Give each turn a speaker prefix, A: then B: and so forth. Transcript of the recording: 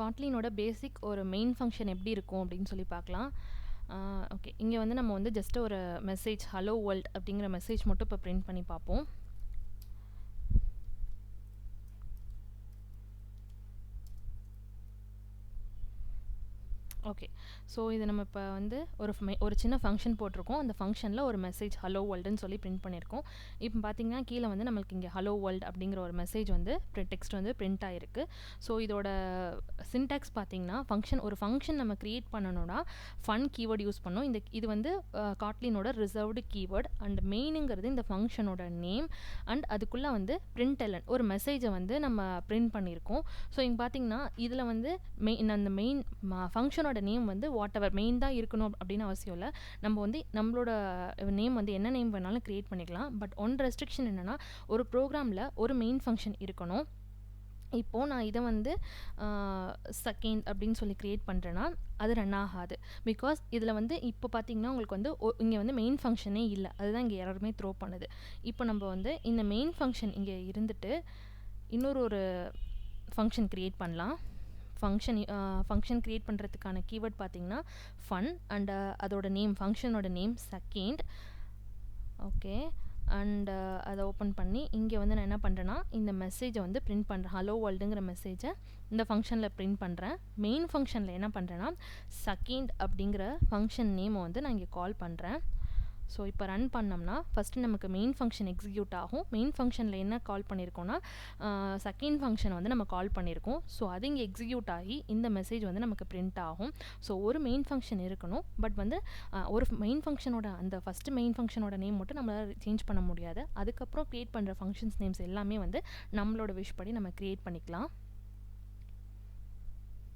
A: காட்லினோட பேசிக் ஒரு main function எப்படி இருக்கும் அப்படின்னு சொல்லி பார்க்கலாம். ஓகே, இங்கே வந்து நம்ம வந்து ஜஸ்ட் ஒரு மெசேஜ் ஹலோ வேர்ல்ட் அப்படிங்கிற மெசேஜ் மட்டும் இப்போ பிரிண்ட் பண்ணி பார்ப்போம். ஓகே, ஸோ இது நம்ம இப்போ வந்து ஒரு சின்ன ஃபங்க்ஷன் போட்டிருக்கோம். அந்த ஃபங்க்ஷனில் ஒரு மெசேஜ் ஹலோ வேர்ல்டுன்னு சொல்லி பிரிண்ட் பண்ணியிருக்கோம். இப்போ பார்த்தீங்கன்னா கீழே வந்து நம்மளுக்கு இங்கே ஹலோ வேர்ல்டு அப்படிங்கிற ஒரு மெசேஜ் வந்து டெக்ஸ்ட் வந்து பிரிண்ட் ஆகிருக்கு. ஸோ இதோட சின்டாக்ஸ் பார்த்தீங்கன்னா ஒரு ஃபங்க்ஷன் நம்ம க்ரியேட் பண்ணணும்னா ஃபன் கீவேர்டு யூஸ் பண்ணோம். இது வந்து காட்லினோட ரிசர்வ்டு கீவேர்டு அண்ட் மெயினுங்கிறது இந்த ஃபங்க்ஷனோட நேம் அண்ட் அதுக்குள்ளே வந்து println ஒரு மெசேஜை வந்து நம்ம பிரிண்ட் பண்ணியிருக்கோம். ஸோ இங்கே பார்த்தீங்கன்னா இதில் வந்து அந்த மெயின் ஃபங்க்ஷனோட நேம் வந்து வாட் எவர் மெயின் தான் இருக்கணும் அப்படின்னு அவசியம் இல்லை. நம்ம வந்து நம்மளோட நேம் வந்து என்ன நேம் வேணாலும் க்ரியேட் பண்ணிக்கலாம். பட் ஒன் ரெஸ்ட்ரிக்ஷன் என்னென்னா ஒரு ப்ரோக்ராமில் ஒரு மெயின் ஃபங்க்ஷன் இருக்கணும். இப்போது நான் இதை வந்து செகண்ட் அப்படின்னு சொல்லி க்ரியேட் பண்ணுறேன்னா அது ரன் ஆகாது. பிகாஸ் இதில் வந்து இப்போ பார்த்தீங்கன்னா உங்களுக்கு வந்து இங்கே வந்து மெயின் ஃபங்க்ஷனே இல்லை. அதுதான் இங்கே யாருமே த்ரோ பண்ணுது. இப்போ நம்ம வந்து இந்த மெயின் ஃபங்க்ஷன் இங்கே இருந்துட்டு இன்னொரு ஃபங்க்ஷன் க்ரியேட் பண்ணலாம். ஃபங்க்ஷன் க்ரியேட் பண்ணுறதுக்கான கீவேர்ட் பார்த்தீங்கன்னா ஃபன் அண்ட் அதோட நேம் ஃபங்க்ஷனோட நேம் செகண்ட். ஓகே, அண்ட் அதை ஓப்பன் பண்ணி இங்கே வந்து நான் என்ன பண்ணுறேன்னா இந்த மெசேஜை வந்து பிரிண்ட் பண்ணுறேன். ஹலோ வேர்ல்டுங்கிற மெசேஜை இந்த ஃபங்க்ஷனில் பிரிண்ட் பண்ணுறேன். மெயின் ஃபங்க்ஷனில் என்ன பண்ணுறேன்னா செகண்ட் அப்படிங்கிற ஃபங்க்ஷன் நேமை வந்து நான் இங்கே கால் பண்ணுறேன். ஸோ இப்போ ரன் பண்ணோம்னா ஃபஸ்ட்டு நமக்கு மெயின் ஃபங்க்ஷன் எக்ஸிக்யூட் ஆகும். மெயின் ஃபங்க்ஷனில் என்ன கால் பண்ணியிருக்கோன்னா செகண்ட் ஃபங்க்ஷனை வந்து நம்ம கால் பண்ணியிருக்கோம். ஸோ அது இங்கே எக்ஸிக்யூட் ஆகி இந்த மெசேஜ் வந்து நமக்கு பிரிண்ட் ஆகும். ஸோ ஒரு மெயின் ஃபங்க்ஷன் இருக்கணும். பட் வந்து ஒரு மெயின் ஃபங்க்ஷனோட அந்த ஃபஸ்ட்டு மெயின் ஃபங்க்ஷனோட நேம் மட்டும் நம்மளால் சேஞ்ச் பண்ண முடியாது. அதுக்கப்புறம் க்ரியேட் பண்ணுற ஃபங்க்ஷன்ஸ் நேம்ஸ் எல்லாமே வந்து நம்மளோட விஷ் படி நம்ம க்ரியேட் பண்ணிக்கலாம்.